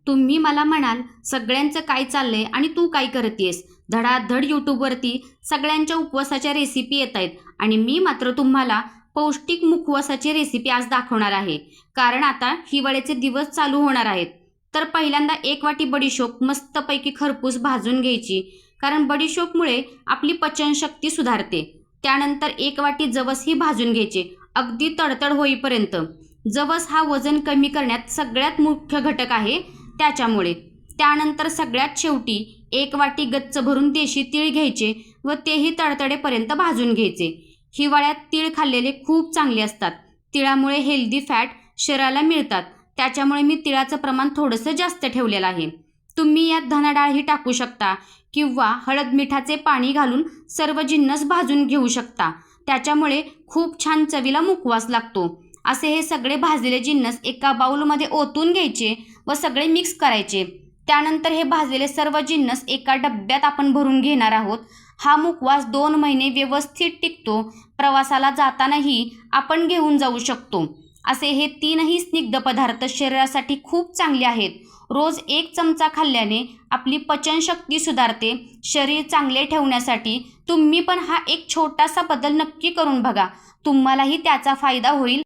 तुम्ही मला म्हणाल सगळ्यांचं काय चाललंय आणि तू काय करतेस? धडाधड यूट्यूबवरती सगळ्यांच्या उपवासाच्या रेसिपी येत आहेत आणि मी मात्र तुम्हाला पौष्टिक मुखवासाची रेसिपी आज दाखवणार आहे. कारण आता हिवाळ्याचे दिवस चालू होणार आहेत. तर पहिल्यांदा 1 वाटी बडीशोप मस्तपैकी खरपूस भाजून घ्यायची, कारण बडीशोपमुळे आपली पचनशक्ती सुधारते. त्यानंतर 1 वाटी जवसही भाजून घ्यायचे, अगदी तडतड होईपर्यंत. जवस हा वजन कमी करण्यात सगळ्यात मुख्य घटक आहे, त्याच्यामुळे. त्यानंतर सगळ्यात शेवटी 1 वाटी गच्च भरून देशी तीळ घ्यायचे व तेही तडतडेपर्यंत भाजून घ्यायचे. हिवाळ्यात तीळ खाल्लेले खूप चांगले असतात. तिळामुळे हेल्दी फॅट शरीराला मिळतात, त्याच्यामुळे मी तिळाचं प्रमाण थोडंसं जास्त ठेवलेलं आहे. तुम्ही यात धना डाळही टाकू शकता किंवा हळद मिठाचे पाणी घालून सर्व जिन्नस भाजून घेऊ शकता. त्याच्यामुळे खूप छान चवीला मुखवास लागतो. असे हे सगळे भाजलेले जिन्नस एका बाउलमध्ये ओतून घ्यायचे व सगळे मिक्स करायचे. त्यानंतर हे भाजलेले सर्व जिन्नस एका डब्यात आपण भरून घेणार आहोत. हा मुखवास 2 महिने व्यवस्थित टिकतो. प्रवासाला जातानाही आपण घेऊन जाऊ शकतो. असे हे 3ही स्निग्ध पदार्थ शरीरासाठी खूप चांगले आहेत. रोज 1 चमचा खाल्ल्याने आपली पचनशक्ती सुधारते. शरीर चांगले ठेवण्यासाठी तुम्ही पण हा एक छोटासा बदल नक्की करून बघा. तुम्हालाही त्याचा फायदा होईल